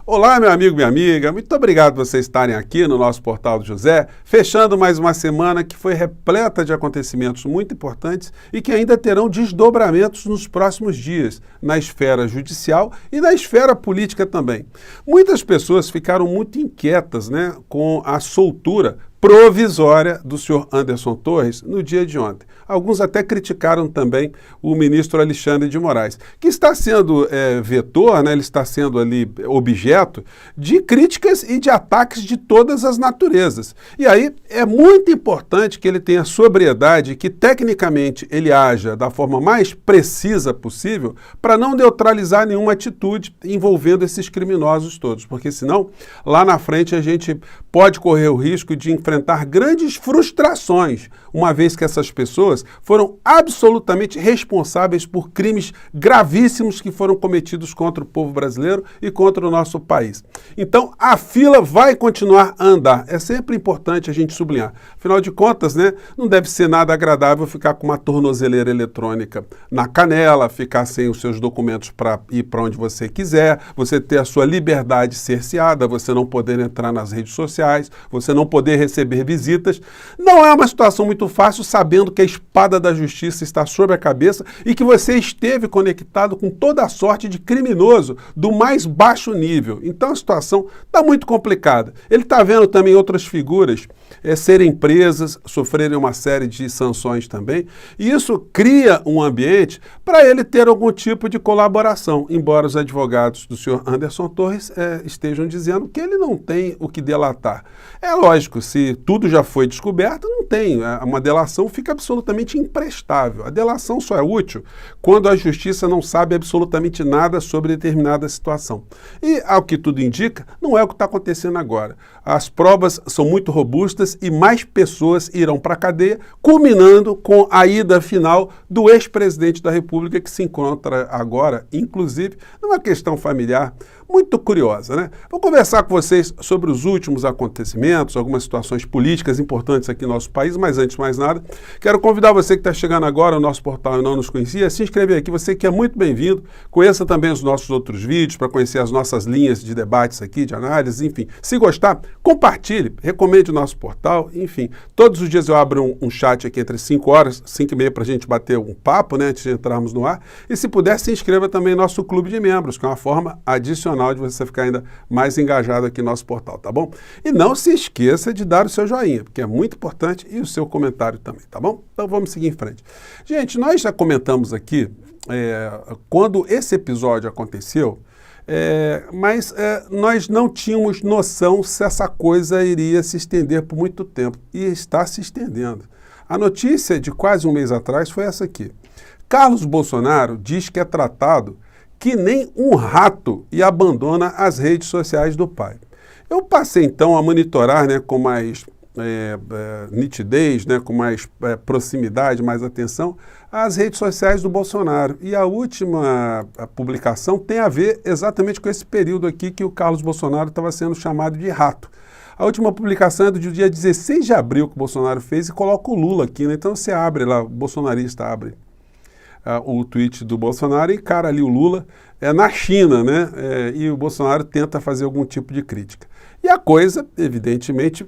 Olá, meu amigo, minha amiga, muito obrigado por vocês estarem aqui no nosso Portal do José, fechando mais uma semana que foi repleta de acontecimentos muito importantes e que ainda terão desdobramentos nos próximos dias, na esfera judicial e na esfera política também. Muitas pessoas ficaram muito inquietas, com a soltura provisória do senhor Anderson Torres no dia de ontem. Alguns até criticaram também o ministro Alexandre de Moraes, que está sendo vetor, ele está sendo ali objeto de críticas e de ataques de todas as naturezas. E aí é muito importante que ele tenha sobriedade, que tecnicamente ele haja da forma mais precisa possível para não neutralizar nenhuma atitude envolvendo esses criminosos todos, porque senão lá na frente a gente pode correr o risco de enfrentar grandes frustrações, uma vez que essas pessoas foram absolutamente responsáveis por crimes gravíssimos que foram cometidos contra o povo brasileiro e contra o nosso país. Então, a fila vai continuar a andar. É sempre importante a gente sublinhar. Afinal de contas, não deve ser nada agradável ficar com uma tornozeleira eletrônica na canela, ficar sem os seus documentos para ir para onde você quiser, você ter a sua liberdade cerceada, você não poder entrar nas redes sociais, você não poder receber visitas. Não é uma situação muito fácil, sabendo que a espada da justiça está sobre a cabeça e que você esteve conectado com toda a sorte de criminoso do mais baixo nível. Então a situação está muito complicada. Ele está vendo também outras figuras serem presas, sofrerem uma série de sanções também, e isso cria um ambiente para ele ter algum tipo de colaboração, embora os advogados do senhor Anderson Torres estejam dizendo que ele não tem o que delatar. É lógico, se tudo já foi descoberto, não tem. Uma delação fica absolutamente imprestável. A delação só é útil quando a justiça não sabe absolutamente nada sobre determinada situação. E, ao que tudo indica, não é o que está acontecendo agora. As provas são muito robustas e mais pessoas irão para a cadeia, culminando com a ida final do ex-presidente da República, que se encontra agora, inclusive, numa questão familiar muito curiosa, Vou conversar com vocês sobre os últimos acontecimentos, algumas situações políticas importantes aqui no nosso país, mas antes de mais nada, quero convidar você que está chegando agora ao nosso portal e não nos conhecia, a se inscrever aqui, você que é muito bem-vindo, conheça também os nossos outros vídeos para conhecer as nossas linhas de debates aqui, de análise, enfim. Se gostar, compartilhe, recomende o nosso portal, enfim. Todos os dias eu abro um chat aqui entre 5 horas, 5 e meia para a gente bater um papo, antes de entrarmos no ar. E se puder, se inscreva também no nosso clube de membros, que é uma forma adicional de você ficar ainda mais engajado aqui no nosso portal, tá bom? E não se esqueça de dar o seu joinha, porque é muito importante, e o seu comentário também, tá bom? Então vamos seguir em frente. Gente, nós já comentamos aqui, quando esse episódio aconteceu, mas nós não tínhamos noção se essa coisa iria se estender por muito tempo, e está se estendendo. A notícia de quase um mês atrás foi essa aqui. Carlos Bolsonaro diz que é tratado que nem um rato e abandona as redes sociais do pai. Eu passei então a monitorar com mais nitidez, com mais proximidade, mais atenção, as redes sociais do Bolsonaro. E a última publicação tem a ver exatamente com esse período aqui que o Carlos Bolsonaro estava sendo chamado de rato. A última publicação é do dia 16 de abril que o Bolsonaro fez e coloca o Lula aqui, Então você abre lá, o bolsonarista abre o tweet do Bolsonaro e encara ali o Lula na China, e o Bolsonaro tenta fazer algum tipo de crítica. E a coisa, evidentemente,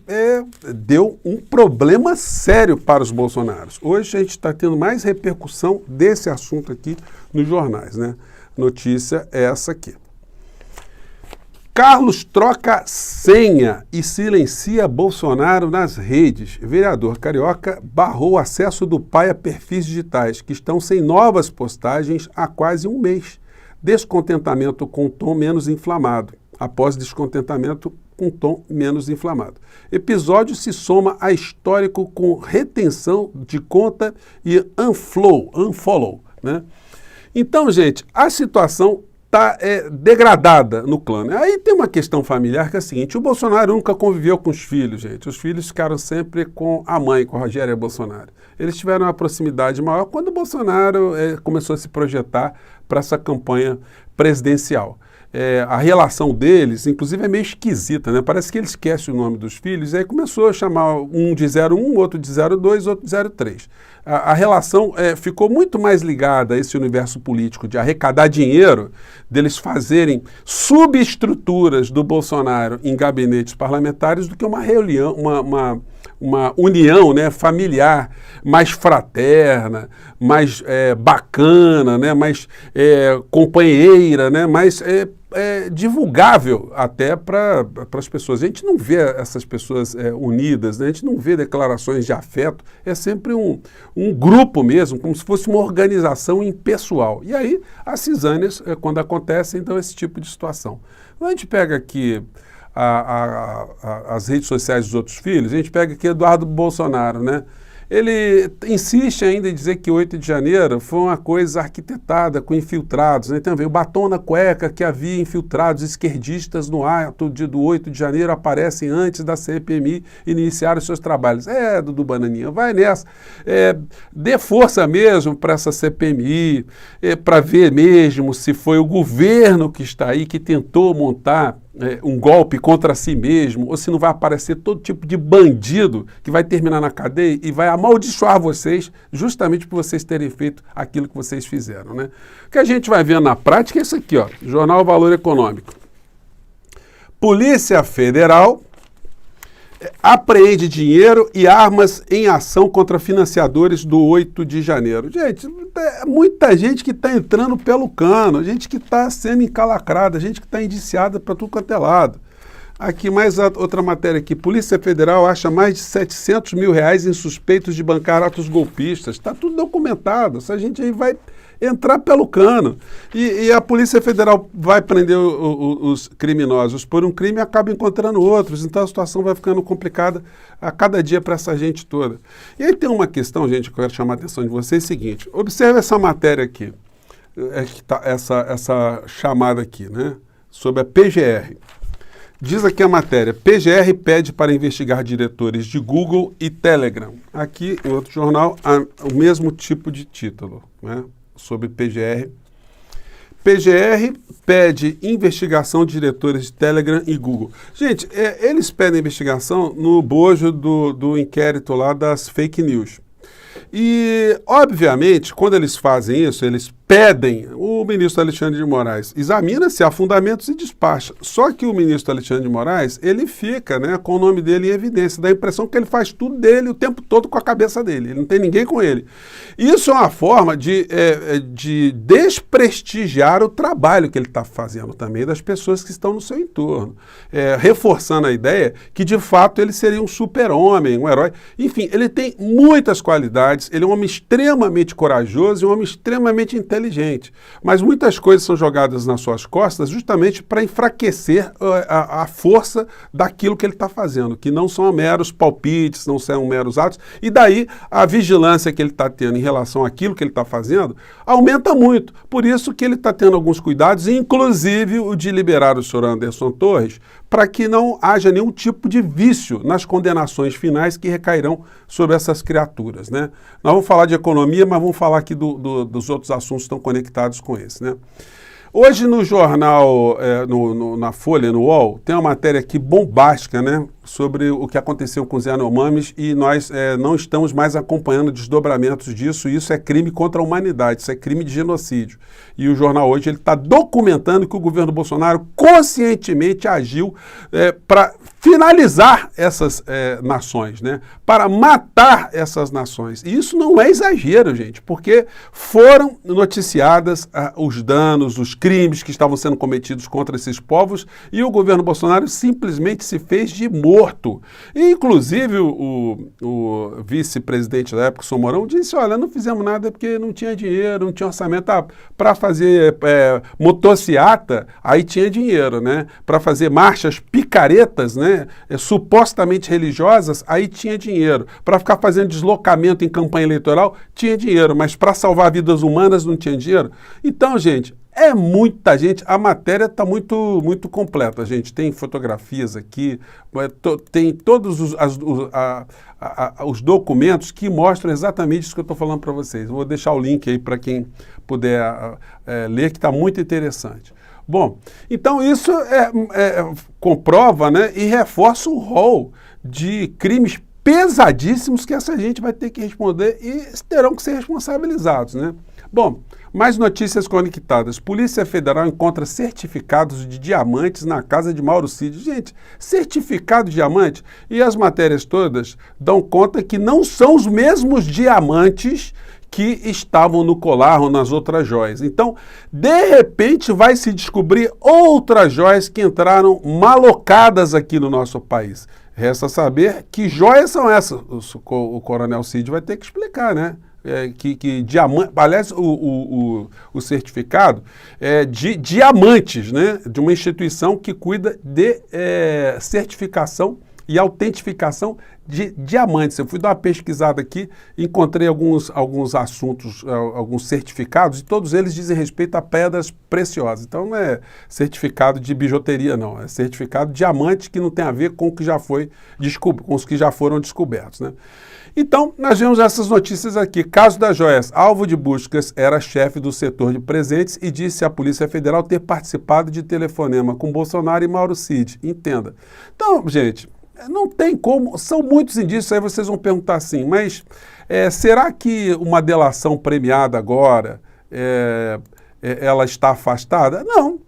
deu um problema sério para os bolsonaros. Hoje a gente está tendo mais repercussão desse assunto aqui nos jornais, Notícia é essa aqui. Carlos troca senha e silencia Bolsonaro nas redes. Vereador carioca barrou o acesso do pai a perfis digitais, que estão sem novas postagens há quase um mês. Descontentamento com tom menos inflamado. Após descontentamento com tom menos inflamado. Episódio se soma a histórico com retenção de conta e unfollow. Então, gente, a situação está degradada no clã. Aí tem uma questão familiar que é a seguinte, o Bolsonaro nunca conviveu com os filhos, gente. Os filhos ficaram sempre com a mãe, com a Rogéria Bolsonaro. Eles tiveram uma proximidade maior quando o Bolsonaro começou a se projetar para essa campanha presidencial. a relação deles, inclusive, é meio esquisita, né? Parece que ele esquece o nome dos filhos, e aí começou a chamar um de 01, outro de 02, outro de 03. A relação ficou muito mais ligada a esse universo político de arrecadar dinheiro, deles fazerem subestruturas do Bolsonaro em gabinetes parlamentares, do que uma reunião, uma união, né, familiar mais fraterna, mais bacana, né, mais companheira, né, mais divulgável até para as pessoas. A gente não vê essas pessoas unidas, né, a gente não vê declarações de afeto, é sempre um grupo mesmo, como se fosse uma organização impessoal. E aí, as cisâneas, quando acontece, então, esse tipo de situação. Quando a gente pega aqui as redes sociais dos outros filhos, a gente pega aqui Eduardo Bolsonaro, né? Ele insiste ainda em dizer que 8 de janeiro foi uma coisa arquitetada com infiltrados, né? Também o batom na cueca que havia infiltrados esquerdistas no ato do 8 de janeiro aparecem antes da CPMI iniciar os seus trabalhos. Dudu Bananinha, vai nessa. Dê força mesmo para essa CPMI, para ver mesmo se foi o governo que está aí, que tentou montar um golpe contra si mesmo, ou se não vai aparecer todo tipo de bandido que vai terminar na cadeia e vai amaldiçoar vocês justamente por vocês terem feito aquilo que vocês fizeram, né? O que a gente vai ver na prática é isso aqui, ó, Jornal Valor Econômico. Polícia Federal apreende dinheiro e armas em ação contra financiadores do 8 de janeiro. Gente, muita gente que está entrando pelo cano, gente que está sendo encalacrada, gente que está indiciada para tudo quanto é lado. Aqui, mais outra matéria aqui. Polícia Federal acha mais de R$700 mil em suspeitos de bancar atos golpistas. Está tudo documentado. Essa gente aí vai entrar pelo cano. E a Polícia Federal vai prender os criminosos por um crime e acaba encontrando outros. Então a situação vai ficando complicada a cada dia para essa gente toda. E aí tem uma questão, gente, que eu quero chamar a atenção de vocês, é o seguinte. Observe essa matéria aqui, essa chamada aqui, né, sobre a PGR. Diz aqui a matéria, PGR pede para investigar diretores de Google e Telegram. Aqui, em outro jornal, o mesmo tipo de título, né, sobre PGR. PGR pede investigação de diretores de Telegram e Google. Gente, eles pedem investigação no bojo do inquérito lá das fake news. E, obviamente, quando eles fazem isso, eles pedem, o ministro Alexandre de Moraes examina se há fundamentos e despacha. Só que o ministro Alexandre de Moraes, ele fica, né, com o nome dele em evidência, dá a impressão que ele faz tudo dele o tempo todo com a cabeça dele, ele não tem ninguém com ele. Isso é uma forma de desprestigiar o trabalho que ele está fazendo também das pessoas que estão no seu entorno, reforçando a ideia que, de fato, ele seria um super-homem, um herói. Enfim, ele tem muitas qualidades, ele é um homem extremamente corajoso e um homem extremamente inteligente, mas muitas coisas são jogadas nas suas costas justamente para enfraquecer a força daquilo que ele está fazendo, que não são meros palpites, não são meros atos, e daí a vigilância que ele está tendo em relação àquilo que ele está fazendo aumenta muito. Por isso que ele está tendo alguns cuidados, inclusive o de liberar o senhor Anderson Torres, para que não haja nenhum tipo de vício nas condenações finais que recairão sobre essas criaturas, né? Nós vamos falar de economia, mas vamos falar aqui dos outros assuntos que estão conectados com esse, né? Hoje no jornal, na Folha, no UOL, tem uma matéria aqui bombástica, né, sobre o que aconteceu com os Yanomamis e nós não estamos mais acompanhando desdobramentos disso, e isso é crime contra a humanidade, isso é crime de genocídio. E o jornal hoje está documentando que o governo Bolsonaro conscientemente agiu para finalizar essas nações, né, para matar essas nações. E isso não é exagero, gente, porque foram noticiadas os danos, os crimes que estavam sendo cometidos contra esses povos, e o governo Bolsonaro simplesmente se fez de morto. E, inclusive, o vice-presidente da época, o Mourão, disse, olha, não fizemos nada porque não tinha dinheiro, não tinha orçamento para fazer motociata, aí tinha dinheiro, né? Para fazer marchas picaretas, né? Supostamente religiosas, aí tinha dinheiro. Para ficar fazendo deslocamento em campanha eleitoral, tinha dinheiro, mas para salvar vidas humanas não tinha dinheiro. Então, gente, é muita gente, a matéria está muito, muito completa, gente. Tem fotografias aqui, tem todos os documentos que mostram exatamente isso que eu estou falando para vocês. Vou deixar o link aí para quem puder ler, que está muito interessante. Bom, então isso comprova, né, e reforça o rol de crimes pesadíssimos que essa gente vai ter que responder e terão que ser responsabilizados, né? Bom, mais notícias conectadas. Polícia Federal encontra certificados de diamantes na casa de Mauro Cid. Gente, certificado de diamante? E as matérias todas dão conta que não são os mesmos diamantes que estavam no colar ou nas outras joias. Então, de repente, vai se descobrir outras joias que entraram malocadas aqui no nosso país. Resta saber que joias são essas. O Coronel Cid vai ter que explicar, né? Que diamante, aliás, o certificado é de diamantes, né? De uma instituição que cuida de certificação e autentificação de diamantes. Eu fui dar uma pesquisada aqui, encontrei alguns assuntos, alguns certificados, e todos eles dizem respeito a pedras preciosas. Então não é certificado de bijuteria, não. É certificado de diamante que não tem a ver com o que já foi com os que já foram descobertos, né? Então, nós vemos essas notícias aqui. Caso das joias, alvo de buscas era chefe do setor de presentes e disse à Polícia Federal ter participado de telefonema com Bolsonaro e Mauro Cid. Entenda. Então, gente, não tem como, são muitos indícios, aí vocês vão perguntar assim, mas será que uma delação premiada agora, ela está afastada? Não,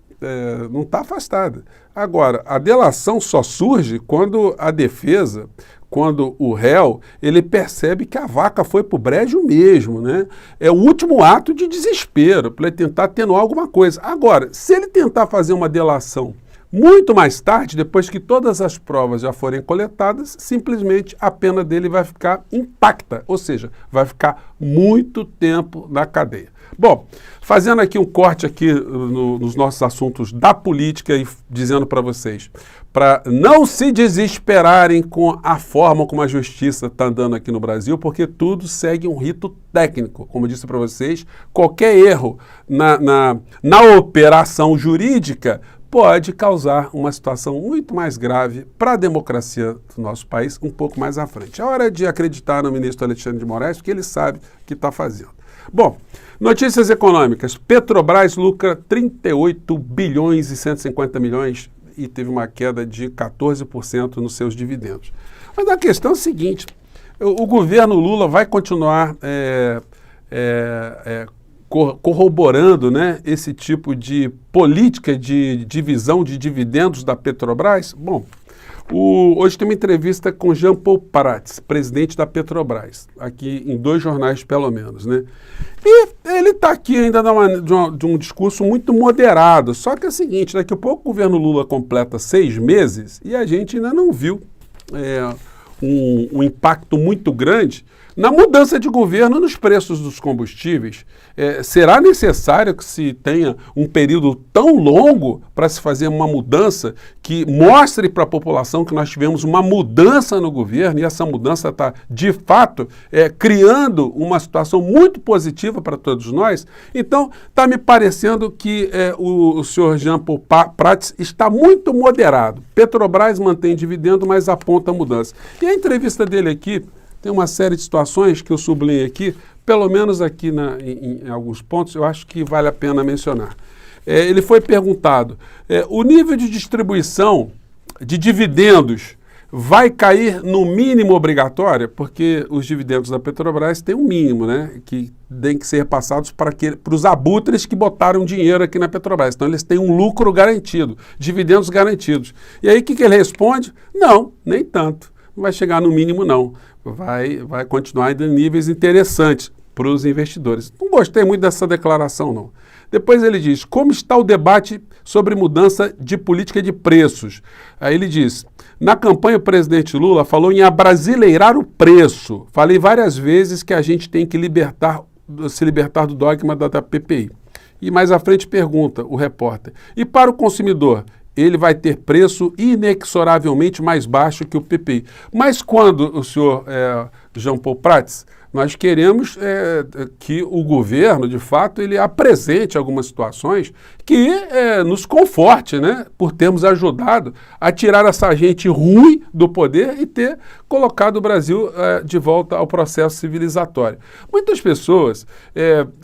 não está afastada. Agora, a delação só surge quando a defesa, quando o réu, ele percebe que a vaca foi para o brejo mesmo, né? É o último ato de desespero, para ele tentar atenuar alguma coisa. Agora, se ele tentar fazer uma delação muito mais tarde, depois que todas as provas já forem coletadas, simplesmente a pena dele vai ficar intacta, ou seja, vai ficar muito tempo na cadeia. Bom, fazendo aqui um corte aqui nos nossos assuntos da política e dizendo para vocês, para não se desesperarem com a forma como a justiça está andando aqui no Brasil, porque tudo segue um rito técnico. Como eu disse para vocês, qualquer erro na operação jurídica pode causar uma situação muito mais grave para a democracia do nosso país um pouco mais à frente. É hora de acreditar no ministro Alexandre de Moraes, porque ele sabe o que está fazendo. Bom, notícias econômicas. Petrobras lucra 38 bilhões e 150 milhões e teve uma queda de 14% nos seus dividendos. Mas a questão é a seguinte, o governo Lula vai continuar corroborando, né, esse tipo de política de divisão de dividendos da Petrobras? Bom, hoje tem uma entrevista com Jean Paul Prats, presidente da Petrobras, aqui em 2 jornais pelo menos, né? E ele está aqui ainda de um discurso muito moderado, só que é o seguinte, daqui a pouco o governo Lula completa 6 meses e a gente ainda não viu um impacto muito grande na mudança de governo nos preços dos combustíveis. Será necessário que se tenha um período tão longo para se fazer uma mudança que mostre para a população que nós tivemos uma mudança no governo e essa mudança está, de fato, criando uma situação muito positiva para todos nós? Então, está me parecendo que o senhor Jean Paul Prats está muito moderado. Petrobras mantém dividendo, mas aponta a mudança. E a entrevista dele aqui tem uma série de situações que eu sublinhei aqui, pelo menos aqui em alguns pontos, eu acho que vale a pena mencionar. Ele foi perguntado, o nível de distribuição de dividendos vai cair no mínimo obrigatório? Porque os dividendos da Petrobras têm um mínimo, né, que tem que ser repassados para os abutres que botaram dinheiro aqui na Petrobras. Então, eles têm um lucro garantido, dividendos garantidos. E aí, o que ele responde? Não, nem tanto. Não vai chegar no mínimo, não. Vai continuar ainda em níveis interessantes para os investidores. Não gostei muito dessa declaração, não. Depois ele diz, como está o debate sobre mudança de política de preços? Aí ele diz, na campanha o presidente Lula falou em abrasileirar o preço. Falei várias vezes que a gente tem que se libertar do dogma da PPI. E mais à frente pergunta o repórter, e para o consumidor? Ele vai ter preço inexoravelmente mais baixo que o PPI. Mas quando o senhor Jean Paul Prats Nós queremos que o governo, de fato, ele apresente algumas situações que nos conforte, né, por termos ajudado a tirar essa gente ruim do poder e ter colocado o Brasil de volta ao processo civilizatório. Muitas pessoas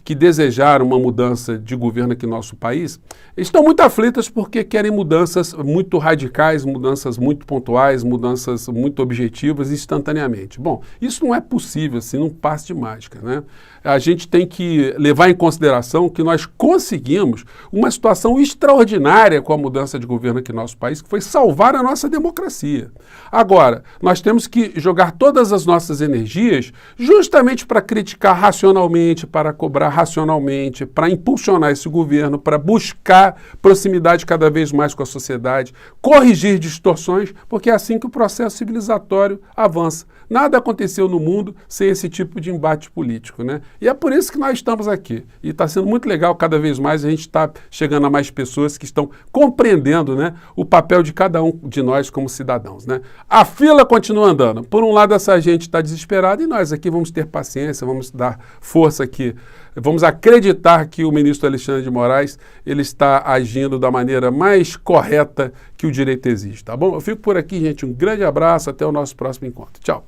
que desejaram uma mudança de governo aqui no nosso país estão muito aflitas porque querem mudanças muito radicais, mudanças muito pontuais, mudanças muito objetivas instantaneamente. Bom, isso não é possível assim, num passe de mágica, né? A gente tem que levar em consideração que nós conseguimos uma situação extraordinária com a mudança de governo aqui no nosso país, que foi salvar a nossa democracia. Agora, nós temos que jogar todas as nossas energias justamente para criticar racionalmente, para cobrar racionalmente, para impulsionar esse governo, para buscar proximidade cada vez mais com a sociedade, corrigir distorções, porque é assim que o processo civilizatório avança. Nada aconteceu no mundo sem esse tipo de embate político, né? E é por isso que nós estamos aqui. E está sendo muito legal, cada vez mais a gente está chegando a mais pessoas que estão compreendendo, né, o papel de cada um de nós como cidadãos, né? A fila continua andando. Por um lado, essa gente está desesperada e nós aqui vamos ter paciência, vamos dar força aqui. Vamos acreditar que o ministro Alexandre de Moraes ele está agindo da maneira mais correta que o direito exige, tá bom? Eu fico por aqui, gente. Um grande abraço, até o nosso próximo encontro. Tchau.